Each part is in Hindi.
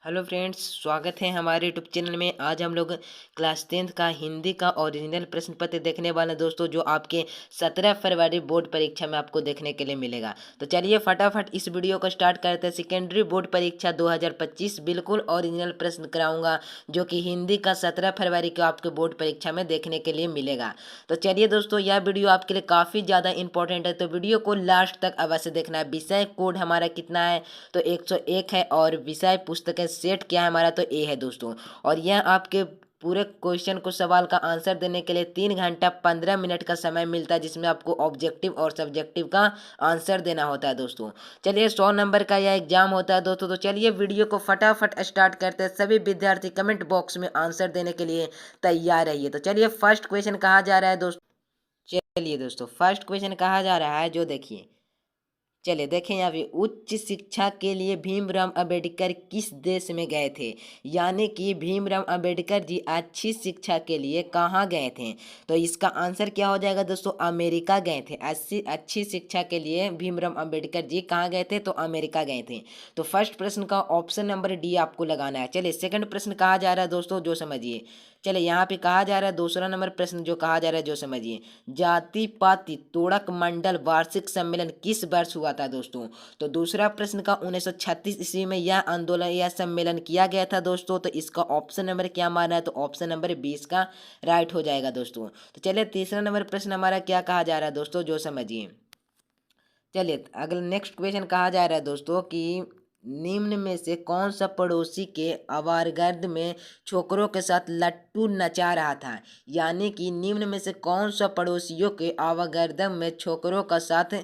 हेलो फ्रेंड्स, स्वागत है हमारे यूट्यूब चैनल में। आज हम लोग क्लास 10th का हिंदी का ओरिजिनल प्रश्न पत्र देखने वाले हैं दोस्तों, जो आपके 17 फरवरी बोर्ड परीक्षा में आपको देखने के लिए मिलेगा। तो चलिए फटाफट इस वीडियो को स्टार्ट करते हैं। सेकेंडरी बोर्ड परीक्षा 2025 बिल्कुल ओरिजिनल प्रश्न कराऊंगा, जो कि हिंदी का 17 फरवरी को आपके बोर्ड परीक्षा में देखने के लिए मिलेगा। तो चलिए दोस्तों, यह वीडियो आपके लिए काफ़ी ज़्यादा इंपॉर्टेंट है, तो वीडियो को लास्ट तक अवश्य देखना है। विषय कोड हमारा कितना है? तो 101 है। और विषय पुस्तक सेट क्या है हमारा? तो ए है दोस्तों। और यह आपके पूरे क्वेश्चन को सवाल का आंसर देने के लिए 3 घंटा 15 मिनट का समय मिलता है, जिसमें आपको ऑब्जेक्टिव और सब्जेक्टिव का आंसर देना होता है दोस्तों। चलिए 100 नंबर का यह एग्जाम होता है दोस्तों। तो चलिए वीडियो को फटाफट स्टार्ट करते हैं। सभी विद्यार्थी कमेंट बॉक्स में आंसर देने के लिए तैयार रहिए। तो चलिए फर्स्ट क्वेश्चन कहा जा रहा है दोस्तों। चलिए दोस्तों, फर्स्ट क्वेश्चन कहा जा रहा है, जो देखिए, चलिए देखें यहाँ पे, उच्च शिक्षा के लिए भीमराव अंबेडकर किस देश में गए थे? यानी कि भीमराव अंबेडकर जी अच्छी शिक्षा के लिए कहाँ गए थे? तो इसका आंसर क्या हो जाएगा दोस्तों? अमेरिका गए थे। अच्छी शिक्षा के लिए भीमराव अंबेडकर जी कहाँ गए थे? तो अमेरिका गए थे। तो फर्स्ट प्रश्न का ऑप्शन नंबर डी आपको लगाना है। चलिए सेकंड प्रश्न कहा जा रहा है दोस्तों, जो समझिए। चलिए यहाँ पे कहा जा रहा है दूसरा नंबर प्रश्न जो कहा जा रहा है, जो समझिए। जाति पाति तोड़क मंडल वार्षिक सम्मेलन किस वर्ष हुआ था दोस्तों? तो दूसरा प्रश्न का 1936 ईस्वी में यह आंदोलन, यह सम्मेलन किया गया था दोस्तों। तो इसका ऑप्शन नंबर क्या माना है? तो ऑप्शन नंबर 20 का राइट हो जाएगा दोस्तों। तो चलिए तीसरा नंबर प्रश्न हमारा क्या कहा जा रहा है दोस्तों, जो समझिए। चलिए अगला नेक्स्ट क्वेश्चन कहा जा रहा है दोस्तों कि निम्न में से कौन सा पड़ोसी के आवारगर्द में छोकरों के साथ लट्टू नचा रहा था? यानी कि निम्न में से कौन सा पड़ोसियों के आवागर्द में छोकरों का साथ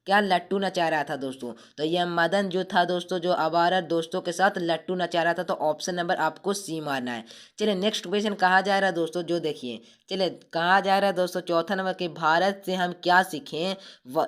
क्या लट्टू नचा रहा था दोस्तों? तो यह मदन जो था दोस्तों, जो आवारा दोस्तों के साथ लट्टू नचा रहा था। तो ऑप्शन नंबर आपको सी मारना है। चलिए नेक्स्ट क्वेश्चन कहा जा रहा है दोस्तों, जो देखिए। चलिए कहा जा रहा है दोस्तों चौथा नंबर के, भारत से हम क्या सीखें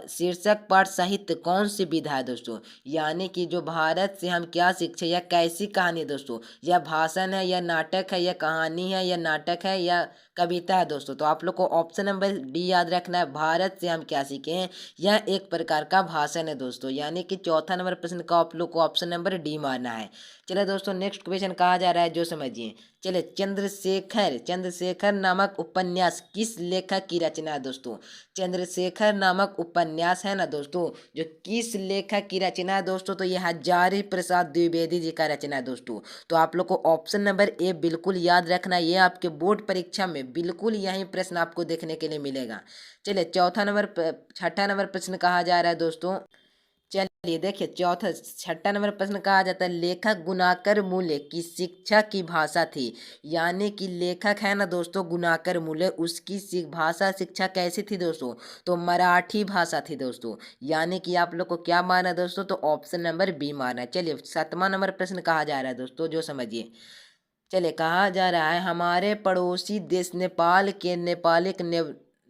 शीर्षक पाठ साहित्य कौन सी विधा है दोस्तों? यानी कि जो भारत से हम क्या सीखे, या कैसी कहानी है दोस्तों? यह भाषण है, या नाटक है, या कहानी है, या नाटक है, या कविता है दोस्तों? तो आप लोग को ऑप्शन नंबर डी याद रखना है। भारत से हम क्या सीखें, यह एक प्रकार का भाषण है दोस्तों। यानी कि चौथा नंबर प्रश्न का आप लोग को ऑप्शन नंबर डी मारना है। चलिए दोस्तों नेक्स्ट क्वेश्चन कहा जा रहा है, जो समझिए। चलिए चंद्रशेखर चंद्रशेखर नामक उपन्यास किस लेखक की रचना है दोस्तों? चंद्रशेखर नामक उपन्यास है ना दोस्तों, जो किस लेखक की रचना है दोस्तों? तो यह हजारी प्रसाद द्विवेदी जी का रचना है दोस्तों। तो आप लोग को ऑप्शन नंबर ए बिल्कुल याद रखना है। ये आपके बोर्ड परीक्षा में बिल्कुल यही प्रश्न आपको देखने के लिए मिलेगा। चलिए छठा नंबर प्रश्न कहा जा रहा है दोस्तों। चलिए देखिए, छठा नंबर प्रश्न कहा जाता है, लेखक गुणाकर मूल्य की शिक्षा की भाषा थी। यानी कि लेखक है ना दोस्तों गुणाकर मूल्य, उसकी भाषा शिक्षा कैसी थी दोस्तों? तो मराठी भाषा थी दोस्तों। यानी कि आप लोग को क्या माना है दोस्तों? तो ऑप्शन नंबर बी माना है। चलिए सातवां नंबर प्रश्न कहा जा रहा है दोस्तों, जो समझिए। चलिए कहा जा रहा है, हमारे पड़ोसी देश नेपाल के नेपालिक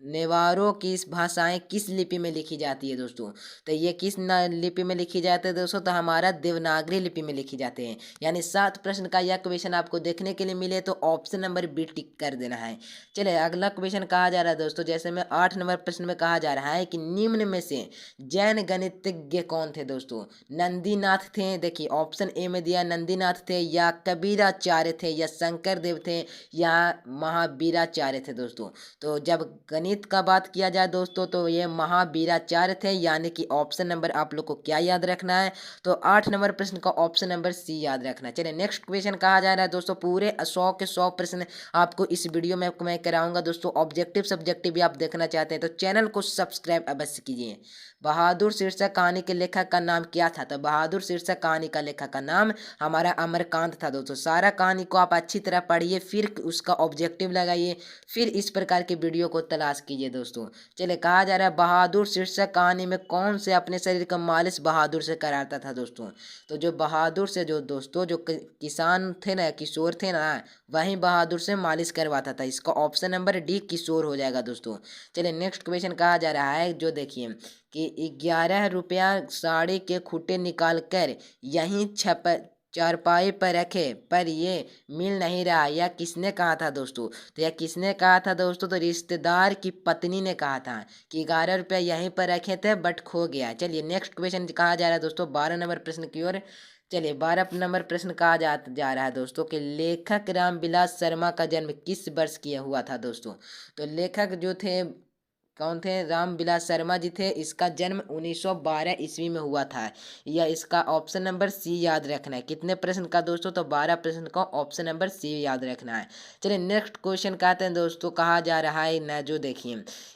नेवारों की इस भाषाएं किस लिपि में लिखी जाती है दोस्तों? तो ये किस लिपि में लिखी जाती है दोस्तों? तो हमारा देवनागरी लिपि में लिखी जाते हैं। यानी 7 प्रश्न का यह क्वेश्चन आपको देखने के लिए मिले, तो ऑप्शन नंबर बी टिक कर देना है। चलिए अगला क्वेश्चन कहा जा रहा है दोस्तों, जैसे में 8 नंबर प्रश्न में कहा जा रहा है कि निम्न में से जैन गणितज्ञ कौन थे दोस्तों? नंदीनाथ थे, देखिए ऑप्शन ए में दिया नंदीनाथ थे, या कबीराचार्य थे, या शंकर देव थे, या महावीराचार्य थे दोस्तों। तो जब गणित का बात किया जाए दोस्तों, तो ये महावीराचार्य थे। यानी कि ऑप्शन नंबर आप लोग को क्या याद रखना है? तो 8 नंबर प्रश्न का ऑप्शन नंबर सी याद रखना है। चलिए नेक्स्ट क्वेश्चन कहा जा रहा है दोस्तों, पूरे 100 के 100 प्रश्न आपको इस वीडियो में मैं कराऊंगा दोस्तों। ऑब्जेक्टिव सब्जेक्टिव भी आप देखना चाहते हैं तो चैनल को सब्सक्राइब अवश्य कीजिए। बहादुर शीर्षक कहानी के लेखक का नाम क्या था? तो बहादुर शीर्षक कहानी का लेखक का नाम हमारा अमरकांत था दोस्तों। सारा कहानी को आप अच्छी तरह पढ़िए, फिर उसका ऑब्जेक्टिव लगाइए, फिर इस प्रकार के वीडियो को तलाश कीजिए दोस्तों। चलिए कहा जा रहा है, बहादुर शीर्षक कहानी में कौन से अपने शरीर का मालिश बहादुर से कराता था दोस्तों? तो जो बहादुर से जो दोस्तों जो किसान थे ना, किशोर थे ना, वहीं बहादुर से मालिश करवाता था। इसका ऑप्शन नंबर डी किशोर हो जाएगा दोस्तों। चलिए नेक्स्ट क्वेश्चन कहा जा रहा है, जो देखिए कि 11 रुपया साड़ी के खूटे निकाल कर यहीं छप चारपाई पर रखे, पर ये मिल नहीं रहा, यह किसने कहा था दोस्तों? तो यह किसने कहा था दोस्तों? तो रिश्तेदार की पत्नी ने कहा था कि 11 रुपया यहीं पर रखे थे बट खो गया। चलिए नेक्स्ट क्वेश्चन कहा जा रहा है दोस्तों 12 नंबर प्रश्न की ओर। चलिए 12 नंबर प्रश्न कहा जा रहा है दोस्तों कि लेखक रामविलास शर्मा का जन्म किस वर्ष किया हुआ था दोस्तों। तो लेखक जो थे कौन थे, रामविलास शर्मा जी थे। इसका जन्म 1912 ईस्वी में हुआ था। या इसका ऑप्शन नंबर सी याद रखना है। कितने प्रश्न का दोस्तों, तो 12 प्रश्न का ऑप्शन नंबर सी याद रखना है। चलिए नेक्स्ट क्वेश्चन कहते हैं दोस्तों, कहा जा रहा है ना, जो देखिए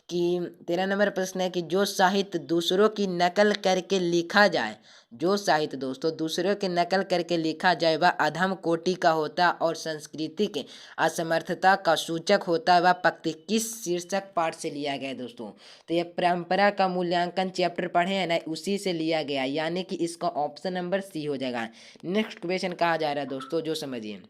कि 13 नंबर प्रश्न है कि जो साहित्य दूसरों की नकल करके लिखा जाए, जो साहित्य दोस्तों दूसरों की नकल करके लिखा जाए वह अधम कोटि का होता और संस्कृति के असमर्थता का सूचक होता है। वह पंक्ति किस शीर्षक पाठ से लिया गया है दोस्तों। तो ये परंपरा का मूल्यांकन चैप्टर पढ़े हैं ना, उसी से लिया गया, यानी कि इसका ऑप्शन नंबर सी हो जाएगा। नेक्स्ट क्वेश्चन कहा जा रहा है दोस्तों, जो समझिए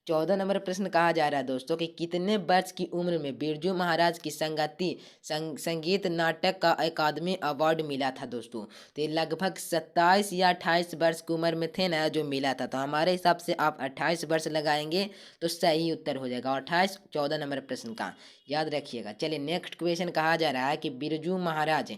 14 नंबर प्रश्न कहा जा रहा है दोस्तों कि कितने वर्ष की उम्र में बिरजू महाराज की संगीत नाटक का अकादमी अवार्ड मिला था दोस्तों। तो ये लगभग 27 या 28 वर्ष की उम्र में थे ना जो मिला था। तो हमारे हिसाब से आप 28 वर्ष लगाएंगे तो सही उत्तर हो जाएगा 28। 14 नंबर प्रश्न का याद रखिएगा। चलिए नेक्स्ट क्वेश्चन कहा जा रहा है कि बिरजू महाराज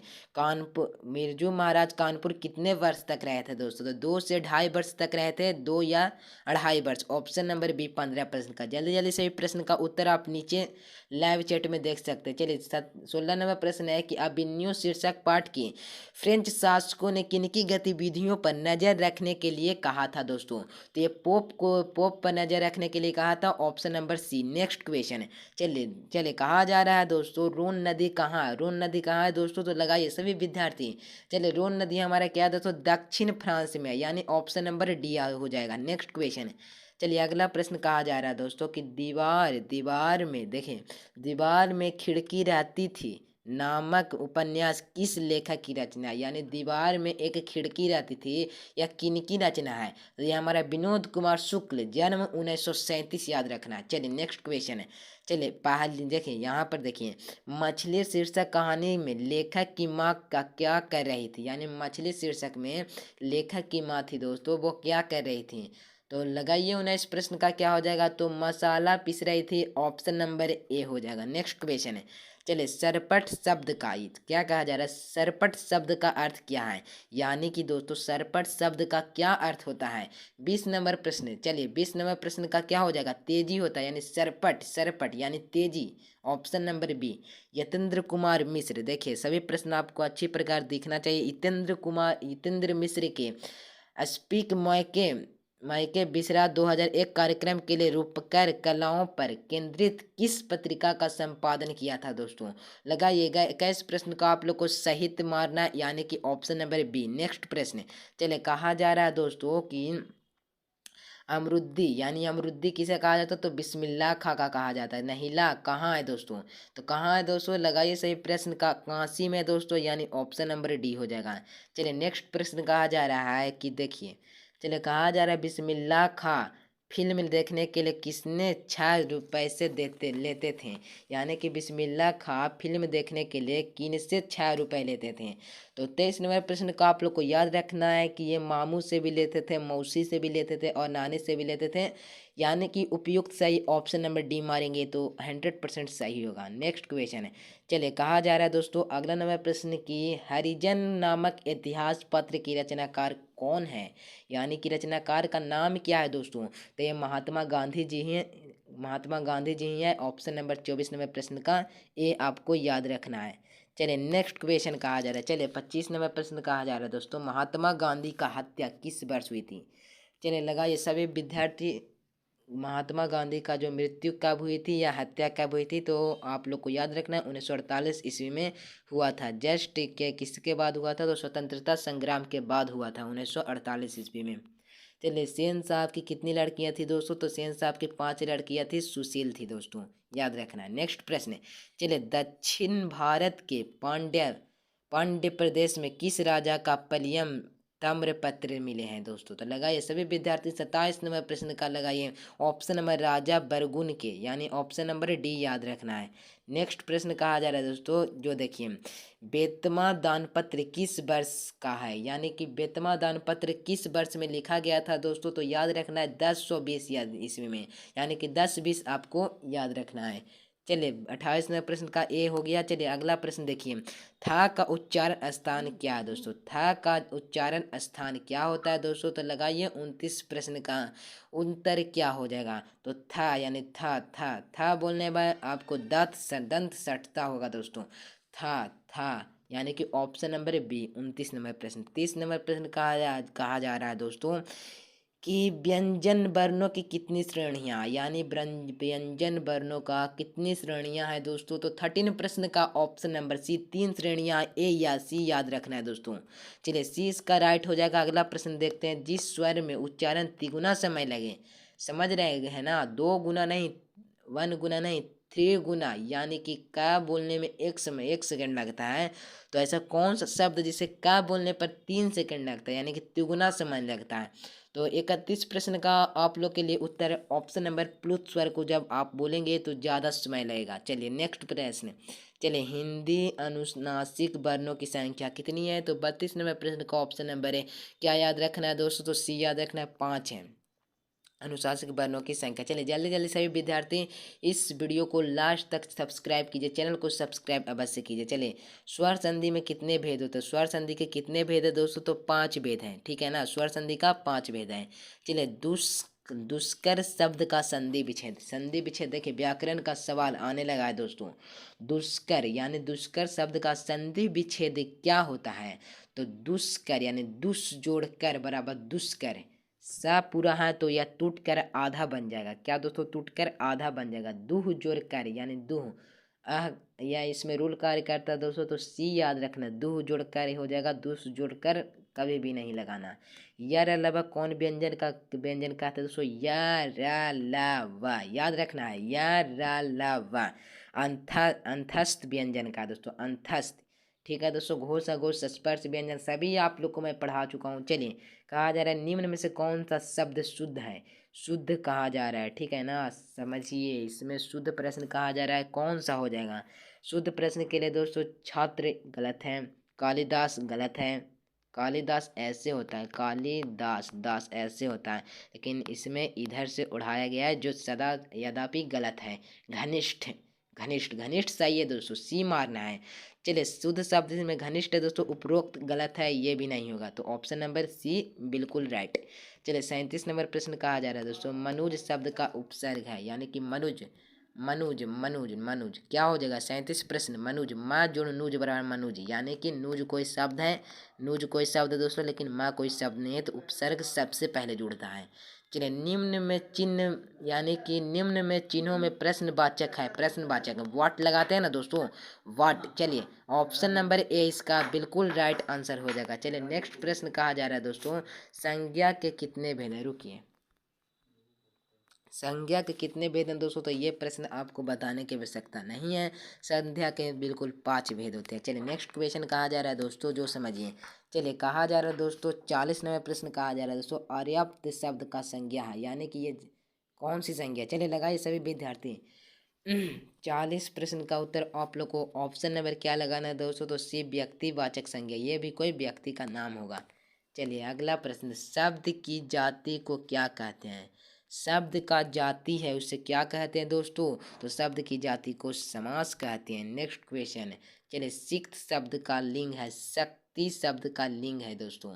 कानपुर कितने वर्ष तक रहे थे दोस्तों। तो 2 से 2.5 वर्ष तक रहे थे, 2 या 2.5 वर्ष। ऑप्शन नंबर बी 15 प्रश्न का। जल्दी जल्दी से प्रश्न का उत्तर आप नीचे लाइव चैट में देख सकते हैं। चलिए 16 नंबर प्रश्न है कि अभिमन्यु शीर्षक पाठ की फ्रेंच शासकों ने किनकी गतिविधियों पर नजर रखने के लिए कहा था दोस्तों। तो ये पोप पर नजर रखने के लिए कहा था, option number C. Next question चलिए चलिए कहा जा रहा है दोस्तों रोन नदी कहाँ है, रोन नदी कहाँ है दोस्तों। तो लगाइए सभी विद्यार्थी। चलिए रोन नदी हमारा क्या है दोस्तों, दक्षिण फ्रांस में है, यानी ऑप्शन नंबर डी हो जाएगा। नेक्स्ट क्वेश्चन चलिए अगला प्रश्न कहा जा रहा है दोस्तों कि दीवार में देखें, दीवार में खिड़की रहती थी नामक उपन्यास किस लेखक की रचना है। यानी दीवार में एक खिड़की रहती थी, यह किनकी रचना है। तो ये हमारा विनोद कुमार शुक्ल, जन्म 1937 याद रखना है। चलिए नेक्स्ट क्वेश्चन है। चलिए पहले देखिए यहाँ पर देखिए, मछली शीर्षक कहानी में लेखक की माँ का क्या कर रही थी। यानी मछली शीर्षक में लेखक की माँ थी दोस्तों, वो क्या कर रही थी। तो लगाइए 19 प्रश्न का क्या हो जाएगा, तो मसाला पीस रही थी, ऑप्शन नंबर ए हो जाएगा। नेक्स्ट क्वेश्चन है। चलिए सरपट शब्द का क्या कहा जा रहा है, सरपट शब्द का अर्थ क्या है। यानी कि दोस्तों सरपट शब्द का क्या अर्थ होता है। 20 नंबर प्रश्न, चलिए 20 नंबर प्रश्न का क्या हो जाएगा, तेजी होता है, यानी सरपट यानी तेजी, option number B. Yatendra Kumar Mishra, देखिए सभी प्रश्न आपको अच्छी प्रकार दिखना चाहिए। यतेंद्र मिश्र के स्पीक मायके बिसरा 2001 कार्यक्रम के लिए रूपकर कलाओं पर केंद्रित किस पत्रिका का संपादन किया था दोस्तों। लगाइएगा 21 प्रश्न का आप लोग को साहित्य मारना, यानी कि ऑप्शन नंबर बी। नेक्स्ट प्रश्न चले कहा जा रहा है दोस्तों कि अमरुद्दी, यानी अमरुद्दी किसे कहा जाता है, तो बिस्मिल्लाह खां का कहा जाता है। नहिला कहाँ है दोस्तों, तो कहाँ है दोस्तों, लगाइए सही प्रश्न का काशी में दोस्तों, यानी ऑप्शन नंबर डी हो जाएगा। चलिए नेक्स्ट प्रश्न कहा जा रहा है कि देखिए, चलिए कहा जा रहा है बिस्मिल्लाह खां फिल्म देखने के लिए किसने 6 पैसे लेते थे। यानी कि बिस्मिल्लाह खां फिल्म देखने के लिए किन से 6 रुपये लेते थे। तो 23 नंबर प्रश्न का आप लोग को याद रखना है कि ये मामू से भी लेते थे, मौसी से भी लेते थे और नानी से भी लेते थे। यानी कि उपयुक्त सही ऑप्शन नंबर डी मारेंगे तो 100% सही होगा। नेक्स्ट क्वेश्चन है। चलिए कहा जा रहा है दोस्तों अगला नंबर प्रश्न की हरिजन नामक इतिहास पत्र की रचनाकार कौन है। यानी कि रचनाकार का नाम क्या है दोस्तों। तो ये महात्मा गांधी जी हैं, महात्मा गांधी जी ही हैं। ऑप्शन नंबर 24 नंबर प्रश्न का ए आपको याद रखना है। चलिए नेक्स्ट क्वेश्चन कहा जा रहा है। चलिए 25 नंबर प्रश्न कहा जा रहा है दोस्तों महात्मा गांधी का हत्या किस वर्ष हुई थी। चलिए लगाइए सभी विद्यार्थी, महात्मा गांधी का जो मृत्यु कब हुई थी या हत्या कब हुई थी, तो आप लोग को याद रखना है 1948 ईस्वी में हुआ था। जस्ट के किसके बाद हुआ था, तो स्वतंत्रता संग्राम के बाद हुआ था 1948 ईस्वी में। चलिए सेन साहब की कितनी लड़कियां थी दोस्तों, तो सेन साहब की 5 लड़कियां थी, सुशील थी दोस्तों, याद रखना है। नेक्स्ट प्रश्न चलिए दक्षिण भारत के पांड्य प्रदेश में किस राजा का पलियम ताम्रपत्र मिले हैं दोस्तों। तो लगाइए सभी विद्यार्थी 27 नंबर प्रश्न का लगाइए ऑप्शन नंबर राजा बरगुन के, यानी ऑप्शन नंबर डी याद रखना है। नेक्स्ट प्रश्न कहा जा रहा है दोस्तों, जो देखिए बेतमा दानपत्र किस वर्ष का है। यानी कि बेतमा दानपत्र किस वर्ष में लिखा गया था दोस्तों, तो याद रखना है 1020 ईस्वी में, यानी कि 10-20 आपको याद रखना है। चलिए 28 नंबर प्रश्न का ए हो गया। चलिए अगला प्रश्न देखिए, था का उच्चारण स्थान क्या है दोस्तों? था का उच्चारण स्थान क्या होता है दोस्तों? तो लगाइए 29 प्रश्न का उत्तर क्या हो जाएगा? तो था यानी था बोलने में आपको दंत सटता होगा दोस्तों। था यानी कि ऑप्शन नंबर बी 29 नंबर प्रश्न। 30 नंबर प्रश्न कहा जा रहा है दोस्तों कि व्यंजन वर्णों की कितनी श्रेणियां, यानी व्यंजन वर्णों का कितनी श्रेणियां हैं दोस्तों? तो 13 प्रश्न का ऑप्शन नंबर सी 3 श्रेणियां, ए या सी याद रखना है दोस्तों। चलिए सी इसका राइट हो जाएगा। अगला प्रश्न देखते हैं, जिस स्वर में उच्चारण तिगुना समय लगे, समझ रहे हैं ना, 2 गुना नहीं, 1 गुना नहीं, 3 गुना, यानी कि का बोलने में एक सेकंड लगता है, तो ऐसा कौन सा शब्द जिसे का बोलने पर 3 सेकंड लगता है, यानी कि तिगुना समय लगता है? तो 31 प्रश्न का आप लोग के लिए उत्तर ऑप्शन नंबर प्लुत स्वर को जब आप बोलेंगे तो ज़्यादा समय लगेगा। चलिए नेक्स्ट प्रश्न, चलिए हिंदी अनुनासिक वर्णों की संख्या कितनी है? तो 32 नंबर प्रश्न का ऑप्शन नंबर है, क्या याद रखना है दोस्तों? तो सी याद रखना है, 5 है अनुशासिक वर्णों की संख्या। चलिए जल्दी जल्दी सभी विद्यार्थी इस वीडियो को लास्ट तक सब्सक्राइब कीजिए, चैनल को सब्सक्राइब अवश्य कीजिए। चलिए स्वर संधि में कितने भेद होते हैं? स्वर संधि के कितने भेद है दोस्तों? तो 5 भेद हैं, ठीक है ना, स्वर संधि का 5 भेद है। चलिए दुष्कर शब्द का संधि विच्छेद देखिए व्याकरण का सवाल आने लगा है दोस्तों। दुष्कर यानी दुष्कर शब्द का संधि विच्छेद क्या होता है? तो दुष्कर यानी दुष जोड़ कर बराबर दुष्कर, सा पूरा है तो यह टूट कर आधा बन जाएगा। क्या दोस्तों? टूट कर आधा बन जाएगा। दूह जोड़ कर यानी दूह या इसमें रूल कार्य करता है दोस्तों, तो सी याद रखना, दूह जोड़ कर हो जाएगा, दूस जोड़ कर कभी भी नहीं लगाना। यार अलावा कौन व्यंजन कहते हैं दोस्तों? याद रखना है, यार अंथस्त व्यंजन का दोस्तों, अंथस्त, ठीक है दोस्तों। घोष अघोष स्पर्श व्यंजन सभी आप लोग को मैं पढ़ा चुका हूँ। चलिए कहा जा रहा है निम्न में से कौन सा शब्द शुद्ध है? शुद्ध कहा जा रहा है, ठीक है ना, समझिए इसमें शुद्ध प्रश्न कहा जा रहा है, कौन सा हो जाएगा? शुद्ध प्रश्न के लिए दोस्तों छात्र गलत है, कालिदास गलत है, कालिदास ऐसे होता है, कालिदास दास ऐसे होता है, लेकिन इसमें इधर से उठाया गया है जो सदा यद्यपि गलत है। घनिष्ठ घनिष्ठ घनिष्ठ सही है दोस्तों, सी मारना है। चलिए शुद्ध शब्द में घनिष्ठ है दोस्तों, उपरोक्त गलत है, ये भी नहीं होगा, तो ऑप्शन नंबर सी बिल्कुल राइट। चलिए 37 नंबर प्रश्न कहा जा रहा है दोस्तों, मनुज शब्द का उपसर्ग है, यानी कि मनुज मनुज मनुज मनुज क्या हो जाएगा? 37 प्रश्न, मनुज माँ जोड़ नूज बराबर मनुज, यानी कि नूज कोई शब्द है, नूज कोई शब्द है दोस्तों, लेकिन माँ कोई शब्द नहीं है, तो उपसर्ग सबसे पहले जुड़ता है। चलिए निम्न में चिन्ह, यानी कि निम्न में चिन्हों में प्रश्नवाचक है, प्रश्नवाचक वाट लगाते हैं ना दोस्तों, वाट। चलिए ऑप्शन नंबर ए इसका बिल्कुल राइट आंसर हो जाएगा। चलिए नेक्स्ट प्रश्न कहा जा रहा है दोस्तों, संज्ञा के कितने भेद हैं? रुकिए, संज्ञा के कितने भेद हैं दोस्तों? तो ये प्रश्न आपको बताने की आवश्यकता नहीं है, संज्ञा के बिल्कुल 5 भेद होते हैं। चलिए नेक्स्ट क्वेश्चन कहा जा रहा है दोस्तों, जो समझिए। चलिए कहा जा रहा है दोस्तों 40 नंबर प्रश्न कहा जा रहा है दोस्तों, अर्याप्त शब्द का संज्ञा है, यानी कि ये कौन सी संज्ञा? चलिए लगाइए सभी विद्यार्थी। 40 प्रश्न का उत्तर आप लोग को ऑप्शन नंबर क्या लगाना है दोस्तों? तो सी व्यक्तिवाचक संज्ञा, ये भी कोई व्यक्ति का नाम होगा। चलिए अगला प्रश्न, शब्द की जाति को क्या कहते हैं? शब्द का जाति है उसे क्या कहते हैं दोस्तों? तो शब्द की जाति को समास कहते हैं। नेक्स्ट क्वेश्चन, चलिए सिक्त शब्द का लिंग है, शक्ति शब्द का लिंग है दोस्तों,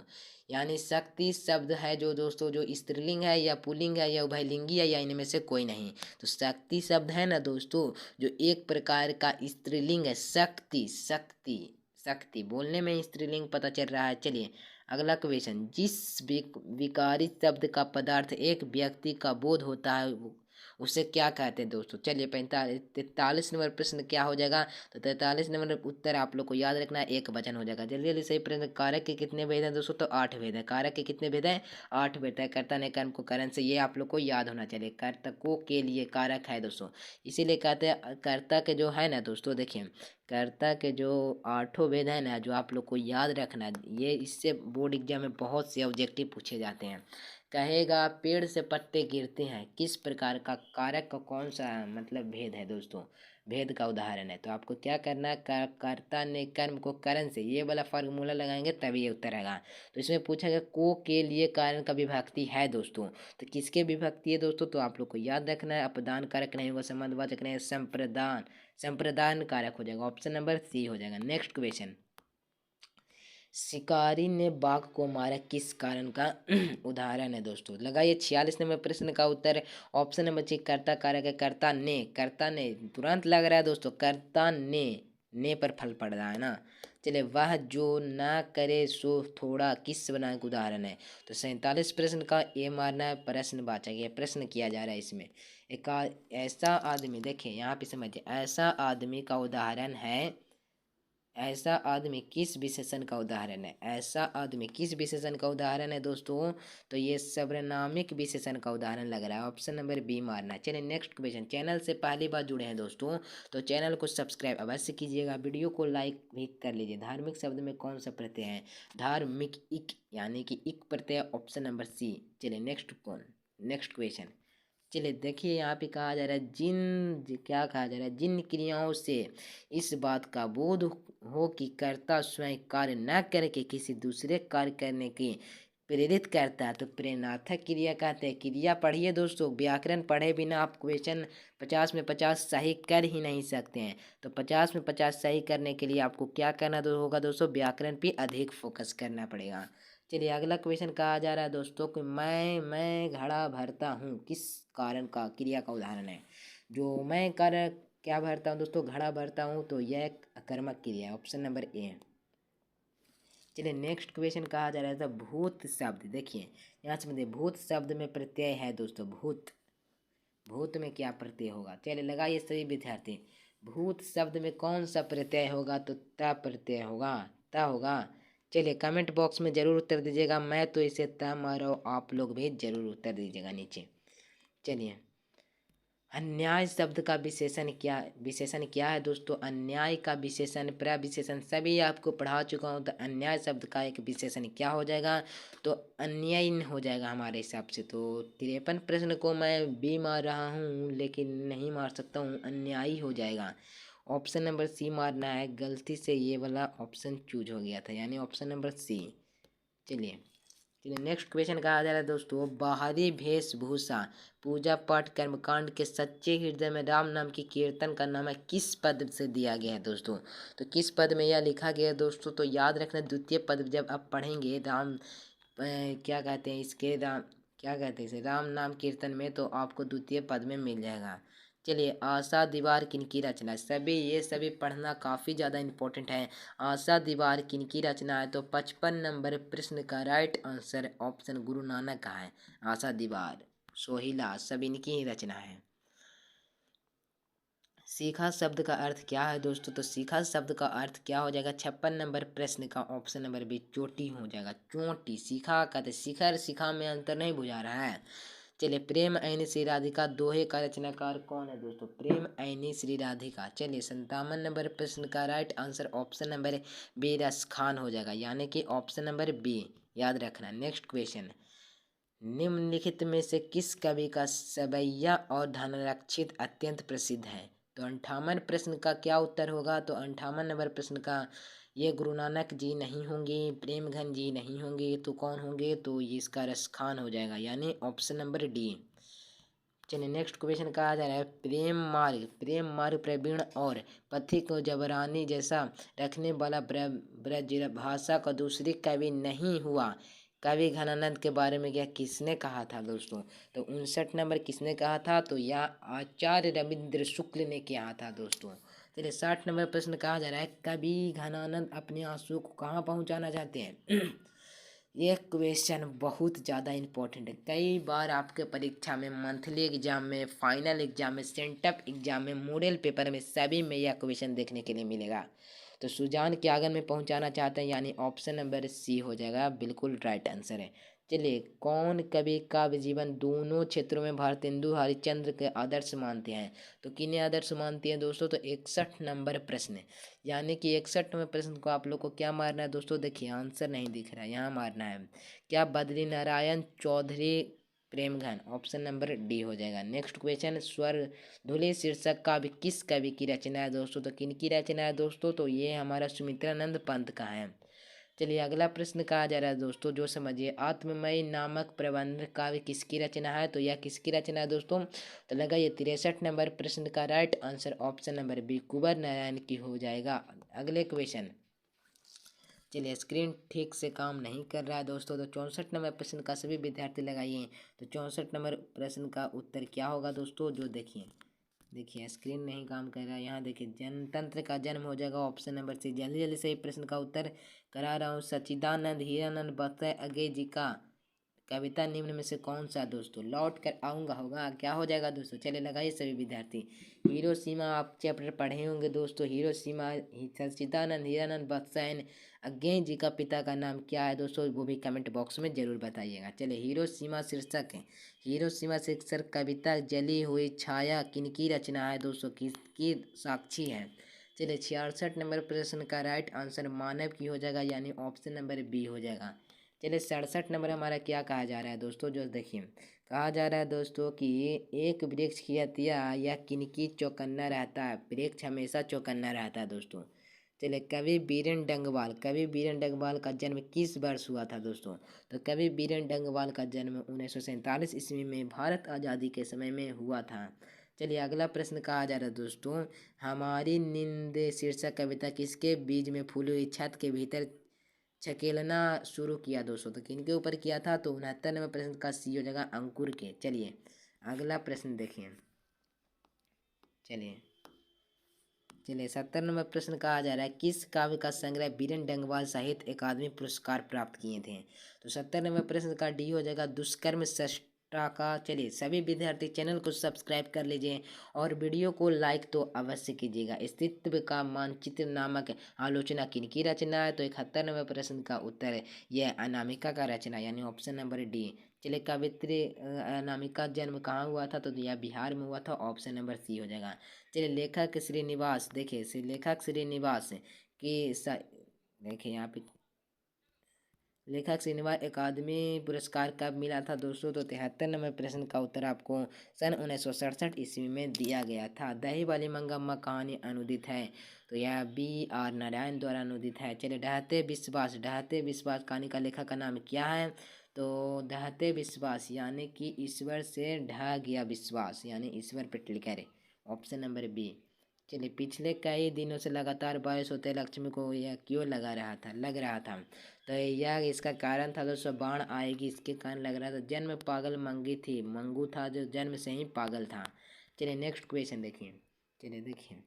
यानी शक्ति शब्द है जो दोस्तों जो स्त्रीलिंग है या पुल्लिंग है या उभयलिंगी है या इनमें से कोई नहीं। तो शक्ति शब्द है ना दोस्तों, जो एक प्रकार का स्त्रीलिंग है, शक्ति शक्ति शक्ति बोलने में स्त्रीलिंग पता चल रहा है। चलिए अगला क्वेश्चन, जिस विकारी शब्द का पदार्थ एक व्यक्ति का बोध होता है उसे क्या कहते हैं दोस्तों? चलिए 43 नंबर प्रश्न क्या हो जाएगा? तो 43 नंबर उत्तर आप लोग को याद रखना है, एक वचन हो जाएगा। जल्दी जल्दी सही प्रश्न, कारक के कितने भेद हैं दोस्तों? तो 8 भेद है। कारक के कितने भेद हैं? 8 भेद है। कर्ता ने कर्म को कारण से, ये आप लोग को याद होना चाहिए, कर्तकों के लिए कारक है दोस्तों, इसीलिए कहते हैं कर्ता के जो है ना दोस्तों, देखिए कर्ता के जो 8 भेद है ना, जो आप लोग को याद रखना है, ये इससे बोर्ड एग्जाम में बहुत से ऑब्जेक्टिव पूछे जाते हैं। कहेगा पेड़ से पत्ते गिरते हैं, किस प्रकार का कारक का कौन सा मतलब भेद है दोस्तों? भेद का उदाहरण है। तो आपको क्या करना है, कर्ता ने कर्म को करण से ये वाला फार्मूला लगाएंगे तभी ये उत्तर आएगा। तो इसमें पूछा गया को के लिए कारण का विभक्ति है दोस्तों, तो किसके विभक्ति है दोस्तों, तो आप लोग को याद रखना है अपदान कारक नहीं होगा, संबंधवाचक नहीं, संप्रदान कारक हो जाएगा। ऑप्शन नंबर सी हो जाएगा। नेक्स्ट क्वेश्चन, शिकारी ने बाघ को मारा किस कारण का उदाहरण है दोस्तों। लगाइए 46 नंबर प्रश्न का उत्तर ऑप्शन नंबर सी कर्ता कारक है। कर्ता ने तुरंत लग रहा है दोस्तों, कर्ता ने पर फल पड़ रहा है ना। चलिए, वह जो ना करे सो थोड़ा किस बनाने का उदाहरण है। तो 47 प्रश्न का ए मारना है प्रश्नवाचक, ये प्रश्न किया जा रहा है इसमें। एक ऐसा आदमी, देखिए यहाँ पे समझिए, ऐसा आदमी का उदाहरण है, ऐसा आदमी किस विशेषण का उदाहरण है, ऐसा आदमी किस विशेषण का उदाहरण है दोस्तों, तो ये सर्वनामिक विशेषण का उदाहरण लग रहा है। ऑप्शन नंबर बी मारना है। चलिए नेक्स्ट क्वेश्चन, चैनल से पहली बार जुड़े हैं दोस्तों तो चैनल को सब्सक्राइब अवश्य कीजिएगा, वीडियो को लाइक भी कर लीजिए। धार्मिक शब्द में कौन सा प्रत्यय है, धार्मिक, इक यानी कि इक प्रत्यय, ऑप्शन नंबर सी। चलिए नेक्स्ट क्वेश्चन, चलिए देखिए यहाँ पे कहा जा रहा है क्या कहा जा रहा है, जिन क्रियाओं से इस बात का बोध हो कि कर्ता स्वयं कार्य न करके किसी दूसरे कार्य करने की प्रेरित करता है तो प्रेरणार्थक क्रिया कहते हैं। क्रिया पढ़िए दोस्तों, व्याकरण पढ़े बिना आप क्वेश्चन 50 में 50 सही कर ही नहीं सकते हैं। तो 50 में 50 सही करने के लिए आपको क्या करना होगा दोस्तों, व्याकरण पे अधिक फोकस करना पड़ेगा। चलिए अगला क्वेश्चन कहा जा रहा है दोस्तों कि मैं घड़ा भरता हूँ किस कारण का क्रिया का उदाहरण है। जो मैं कार्य क्या भरता हूँ दोस्तों, घड़ा भरता हूँ, तो यह कर्मक क्रिया है। Option number A. चलिए नेक्स्ट क्वेश्चन कहा जा रहा था भूत शब्द, देखिए यहाँ से मतलब भूत शब्द में प्रत्यय है दोस्तों, भूत में क्या प्रत्यय होगा। चलिए लगाइए सभी विद्यार्थी, भूत शब्द में कौन सा प्रत्यय होगा, तो त प्रत्यय होगा, त होगा। चलिए कमेंट बॉक्स में जरूर उत्तर दीजिएगा, मैं तो इसे त मार रहा हूँ, आप लोग भी जरूर उत्तर दीजिएगा नीचे। चलिए अन्याय शब्द का विशेषण क्या है दोस्तों, अन्याय का विशेषण प्रविशेषण सभी आपको पढ़ा चुका हूँ। तो अन्याय शब्द का एक विशेषण क्या हो जाएगा, तो अन्यायी हो जाएगा हमारे हिसाब से। तो 53 प्रश्न को मैं बी मार रहा हूँ लेकिन नहीं मार सकता हूँ, अन्यायी हो जाएगा। ऑप्शन नंबर सी मारना है, गलती से ये वाला ऑप्शन चूज हो गया था, यानी ऑप्शन नंबर सी। चलिए नेक्स्ट क्वेश्चन कहा जा रहा है दोस्तों, बाहरी वेशभूषा पूजा पाठ कर्मकांड के सच्चे हृदय में राम नाम की कीर्तन का नाम है किस पद से दिया गया है दोस्तों। तो किस पद में यह लिखा गया है दोस्तों, तो याद रखना द्वितीय पद जब आप पढ़ेंगे राम क्या कहते हैं इसके, राम क्या कहते हैं इसे, राम नाम कीर्तन में, तो आपको द्वितीय पद में मिल जाएगा। चलिए आशा दीवार किनकी रचना है, सभी पढ़ना काफ़ी ज़्यादा इम्पोर्टेंट है। आशा दीवार किनकी रचना है, तो 55 नंबर प्रश्न का right answer option Guru Nanak का है। आशा दीवार, सोहिला सब इनकी ही रचना है। सीखा शब्द का अर्थ क्या है दोस्तों, तो सीखा शब्द का अर्थ क्या हो जाएगा, 56 नंबर प्रश्न का ऑप्शन नंबर बी चोटी हो जाएगा। चोटी, सीखा कहते शिखर शिखा में अंतर नहीं बुझा रहा है। चलिए प्रेम ऐनी श्री राधिका दोहे का रचनाकार कौन है दोस्तों, प्रेम ऐनी श्री राधिका। चलिए 57 नंबर प्रश्न का right answer option number B Raskhan हो जाएगा, यानी कि ऑप्शन नंबर बी याद रखना। नेक्स्ट क्वेश्चन, निम्नलिखित में से किस कवि का सवैया और धनरक्षित अत्यंत प्रसिद्ध है। तो 58 प्रश्न का क्या उत्तर होगा, तो 58 नंबर प्रश्न का ये गुरु नानक जी नहीं होंगे, प्रेमघन जी नहीं होंगे, तो कौन होंगे, तो ये इसका रस खान हो जाएगा, यानी ऑप्शन नंबर डी। चलिए नेक्स्ट क्वेश्चन कहा जा रहा है, प्रेम मार्ग प्रवीण और पथिक को जबरानी जैसा रखने वाला ब्रज भाषा का दूसरी कवि नहीं हुआ। कवि घनानंद के बारे में क्या किसने कहा था दोस्तों, तो 59 नंबर किसने कहा था, तो यह आचार्य रविंद्र शुक्ल ने कहा था दोस्तों। चलिए 60 नंबर प्रश्न कहा जा रहा है, कवि घनानंद अपने आंसू को कहाँ पहुँचाना चाहते हैं ये क्वेश्चन बहुत ज़्यादा इम्पोर्टेंट है, कई बार आपके परीक्षा में, मंथली एग्जाम में, फाइनल एग्जाम में, सेंटअप एग्जाम में, मॉडल पेपर में, सभी में यह क्वेश्चन देखने के लिए मिलेगा। तो सुजान के आंगन में पहुंचाना चाहते हैं, यानी ऑप्शन नंबर सी हो जाएगा, बिल्कुल राइट आंसर है। चलिए कौन कवि काव्य जीवन दोनों क्षेत्रों में भारतेंदु हरिश्चंद्र के आदर्श मानते हैं, तो किन्हें आदर्श मानते हैं दोस्तों, तो 61 नंबर प्रश्न, यानी कि 61 नंबर प्रश्न को आप लोग को क्या मारना है दोस्तों, देखिए आंसर नहीं दिख रहा है, यहाँ मारना है क्या, Badri Narayan Chaudhary Premghan, option number D हो जाएगा। नेक्स्ट क्वेश्चन, स्वर धुली शीर्षक काव्य किस कवि की रचना है दोस्तों? तो किन की रचना है दोस्तों? तो ये हमारा सुमित्रानंद पंत का है। चलिए अगला प्रश्न कहा जा रहा है दोस्तों, जो समझिए, आत्ममयी नामक प्रबंध काव्य किसकी रचना है? तो यह किसकी रचना है दोस्तों? तो लगाइए 63 नंबर प्रश्न का right answer option number B Kunwar Narayan की हो जाएगा। अगले क्वेश्चन, चलिए स्क्रीन ठीक से काम नहीं कर रहा है दोस्तों, तो 64 नंबर प्रश्न का सभी विद्यार्थी लगाइए। तो 64 नंबर प्रश्न का उत्तर क्या होगा दोस्तों? जो देखिए स्क्रीन नहीं काम कर रहा है। यहाँ देखिए, जनतंत्र का जन्म हो जाएगा ऑप्शन नंबर सी। जल्दी जल्दी से प्रश्न का उत्तर करा रहा हूँ। सच्चिदानंद हीरानंद बख्तर अगे जी का कविता निम्न में से कौन सा दोस्तों? लौट कर आऊँगा होगा, क्या हो जाएगा दोस्तों? चलिए लगाइए सभी विद्यार्थी। हिरोशिमा आप चैप्टर पढ़े होंगे दोस्तों। हिरोशिमा, सच्चिदानंद हीरानंद बख्तर अज्ञे जी का पिता का नाम क्या है दोस्तों? वो भी कमेंट बॉक्स में जरूर बताइएगा। चलिए हिरोशिमा शीर्षक है, हिरोशिमा शीर्षक कविता जली हुई छाया किनकी रचना है दोस्तों? किसकी साक्षी है? चलिए 66 नंबर प्रश्न का राइट आंसर मानव की हो जाएगा, यानी ऑप्शन नंबर बी हो जाएगा। चलिए 67 नंबर हमारा क्या कहा जा रहा है दोस्तों? जो देखिए कहा जा रहा है दोस्तों कि एक वृक्ष की हत्या या किनकी चौकन्ना रहता है? वृक्ष हमेशा चौकन्ना रहता है दोस्तों। चलिए कवि बीरेन डंगवाल, कवि बीरेन डंगवाल का जन्म किस वर्ष हुआ था दोस्तों? तो कवि बीरेन डंगवाल का जन्म 1947 ईस्वी में भारत आज़ादी के समय में हुआ था। चलिए अगला प्रश्न कहा जा रहा है दोस्तों, हमारी नींद शीर्षक कविता किसके बीज में फूली हुई छत के भीतर छकेलना शुरू किया दोस्तों? तो किनके ऊपर किया था? तो 69 नंबर प्रश्न का सी हो जाएगा अंकुर के। चलिए अगला प्रश्न देखिए। चलिए 70 नंबर प्रश्न कहा जा रहा है, किस काव्य का संग्रह बीरेन डंगवाल साहित्य अकादमी पुरस्कार प्राप्त किए थे? तो 70 नंबर प्रश्न का डी हो जाएगा दुष्कर्म सष्टा का। चलिए सभी विद्यार्थी चैनल को सब्सक्राइब कर लीजिए और वीडियो को लाइक तो अवश्य कीजिएगा। अस्तित्व का मानचित्र नामक आलोचना किनकी रचना है? तो 71 नंबर प्रश्न का उत्तर है यह अनामिका का रचना, यानी ऑप्शन नंबर डी। चलिए कवित्री अनामिका जन्म कहाँ हुआ था? तो यह बिहार में हुआ था, ऑप्शन नंबर सी हो जाएगा। चलिए लेखक श्रीनिवास, देखिए लेखक श्रीनिवास की देखिए यहाँ पे लेखक श्रीनिवास अकादमी पुरस्कार कब मिला था दोस्तों? तो 73 नंबर प्रश्न का उत्तर आपको सन 1967 ईस्वी में दिया गया था। दही वाली मंगम्मा कहानी अनुदित है? तो यह B.R. नारायण द्वारा अनुदित है। चलिए ढहते विश्वास, ढहते विश्वास कहानी का लेखक का नाम क्या है? तो ढहते विश्वास यानी कि ईश्वर से ढह गया विश्वास, यानी ईश्वर पर टिकर, ऑप्शन नंबर बी। चलिए पिछले कई दिनों से लगातार बारिश होते लक्ष्मी को यह क्यों लग रहा था? तो यह इसका कारण था दोस्तों, बाढ़ आएगी इसके कारण लग रहा था। जन्म पागल मंगी थी, मंगू था जो जन्म से ही पागल था। चलिए नेक्स्ट क्वेश्चन देखिए। चलिए देखिए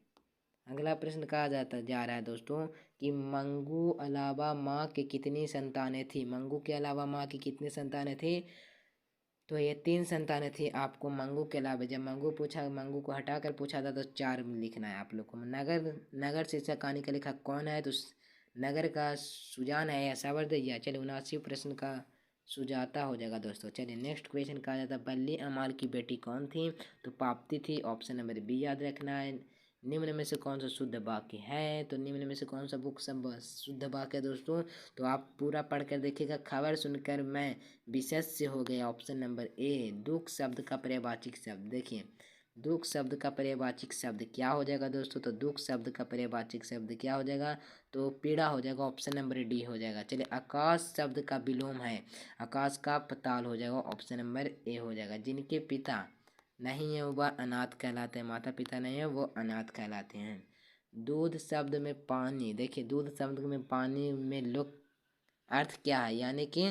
अगला प्रश्न कहा जा रहा है दोस्तों कि मंगू अलावा माँ की कितनी संतानें थी? मंगू के अलावा माँ की कितनी संतानें थी? तो ये 3 संतानें थी आपको मंगू के अलावा। जब मंगू को हटाकर पूछा था तो 4 लिखना है आप लोग को। नगर नगर शीर्षक कहानी का लेखक कौन है? तो नगर का सुजान है या सावरदैया। चलिए 79 प्रश्न का सुजाता हो जाएगा दोस्तों। चलिए नेक्स्ट क्वेश्चन कहा जाता है, बल्ली अमाल की बेटी कौन थी? तो पाप्ती थी, ऑप्शन नंबर बी याद रखना है। निम्न में से कौन सा शुद्ध वाक्य है? तो निम्न में से कौन सा बुक सब शुद्ध वाक्य है दोस्तों? तो आप पूरा पढ़ कर देखिएगा। खबर सुनकर मैं विशेष हो गया, ऑप्शन नंबर ए। दुख शब्द का पर्यायवाची शब्द, देखिए दुख शब्द का पर्यायवाची शब्द क्या हो जाएगा दोस्तों? तो दुख शब्द का पर्यायवाची शब्द क्या हो जाएगा? तो पीड़ा हो जाएगा, ऑप्शन नंबर डी हो जाएगा। चलिए आकाश शब्द का विलोम है, आकाश का पताल हो जाएगा, ऑप्शन नंबर ए हो जाएगा। जिनके पिता नहीं है वह अनाथ कहलाते हैं, माता पिता नहीं है वो अनाथ कहलाते हैं। दूध शब्द में पानी, देखिए दूध शब्द में पानी में लोक अर्थ क्या है? यानी कि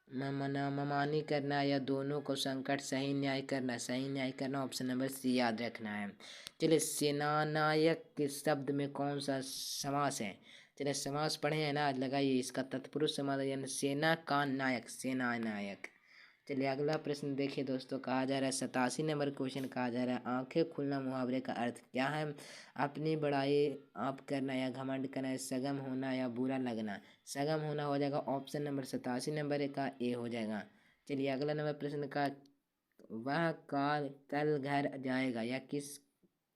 ममानी करना या दोनों को संकट, सही न्याय करना, ऑप्शन नंबर सी याद रखना है। चलिए सेनानायक के शब्द में कौन सा समास है? चलिए समास पढ़े हैं ना, लगाइए इसका तत्पुरुष समास यानी सेना का नायक, सेना नायक। चलिए अगला प्रश्न देखिए दोस्तों, कहा जा रहा है 87 नंबर क्वेश्चन कहा जा रहा है, आंखें खुलना मुहावरे का अर्थ क्या है? अपनी बड़ाई आप करना या घमंड करना, सगम होना या बुरा लगना। सगम होना हो जाएगा, ऑप्शन नंबर 87 नंबर का ए हो जाएगा। चलिए अगला नंबर प्रश्न का, वह काल कल घर जाएगा या किस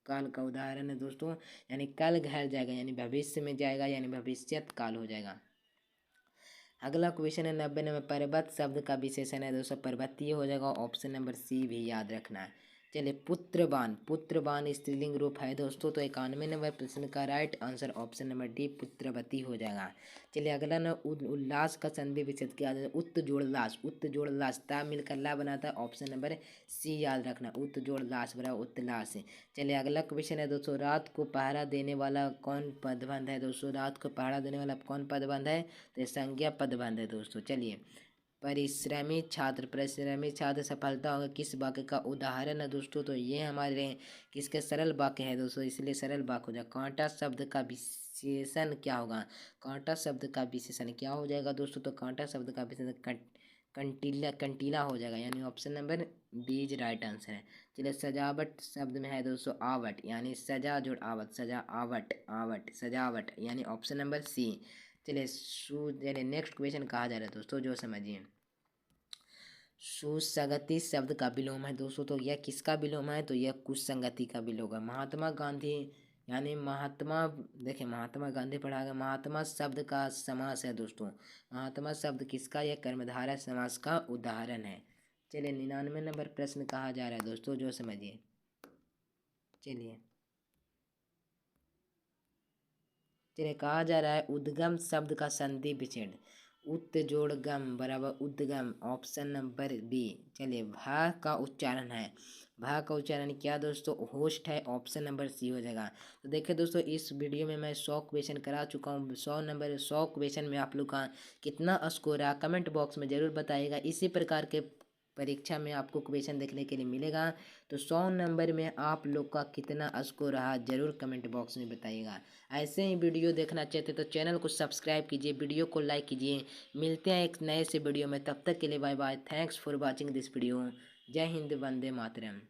काल का उदाहरण है दोस्तों? यानी कल घर जाएगा यानी भविष्य में जाएगा, यानी भविष्यत काल हो जाएगा। अगला क्वेश्चन है 90 नंबर, पर्वत शब्द का विशेषण है दोस्तों पर्वतीय हो जाएगा, ऑप्शन नंबर सी भी याद रखना है। चलिए पुत्रबान, पुत्रबान स्त्रीलिंग रूप है दोस्तों, तो 91 नंबर प्रश्न का right answer option number D पुत्रवती हो जाएगा। चलिए अगला न उल्लास का संधि विच्छेद क्या है, उत्त जोड़ लास, उत्त जोड़ लास ता मिलकर ला बनाता है, ऑप्शन नंबर सी याद रखना, उत्त जोड़ लास बराबर उत्तलास। चलिए अगला क्वेश्चन है दोस्तों, रात को पहरा देने वाला कौन पदबंध है दोस्तों, रात को पहरा देने वाला कौन पदबंध है, तो संज्ञा पदबंध है दोस्तों। चलिए परिश्रमी छात्र, परिश्रमी छात्र सफलता होगा किस वाक्य का उदाहरण है दोस्तों, तो ये हमारे किसके सरल वाक्य है दोस्तों, इसलिए सरल वाक्य हो जाएगा। कांटा शब्द का विशेषण क्या होगा, कांटा शब्द का विशेषण क्या हो जाएगा दोस्तों, तो कांटा शब्द का विशेषण कंटीला, कंटीला हो जाएगा, यानी option number B is right answer है। चलिए सजावट शब्द में है दोस्तों आवट, यानी सजा जोड़ आवट, सजा आवट, आवट सजावट, यानी ऑप्शन नंबर सी। चलिए नेक्स्ट क्वेश्चन कहा जा रहा है दोस्तों, जो समझिए सुसंगति शब्द का विलोम है दोस्तों, तो यह किसका विलोम है, तो यह कुसंगति का विलोम है। महात्मा गांधी, यानी महात्मा, देखिए महात्मा गांधी पढ़ा गया, महात्मा शब्द का समास है दोस्तों, महात्मा शब्द किसका, यह कर्मधारय समास का उदाहरण है। चलिए 99 नंबर प्रश्न कहा जा रहा है दोस्तों, जो समझिए। चलिए चलिए कहा जा रहा है उद्गम शब्द का संधि विच्छेद, उत जोड़ गम बराबर उद्गम, ऑप्शन नंबर बी। चलिए भा का उच्चारण है, भा का उच्चारण क्या दोस्तों, होस्ट है, ऑप्शन नंबर सी हो जाएगा। तो देखिए दोस्तों इस वीडियो में मैं 100 क्वेश्चन करा चुका हूँ, 100 क्वेश्चन में आप लोग का कितना स्कोर रहा कमेंट बॉक्स में ज़रूर बताइएगा। इसी प्रकार के परीक्षा में आपको क्वेश्चन देखने के लिए मिलेगा, तो 100 नंबर में आप लोग का कितना स्कोर रहा ज़रूर कमेंट बॉक्स में बताइएगा। ऐसे ही वीडियो देखना चाहते तो चैनल को सब्सक्राइब कीजिए, वीडियो को लाइक कीजिए। मिलते हैं एक नए से वीडियो में, तब तक के लिए bye bye, thanks for watching this video. जय हिंद, वंदे मातरम।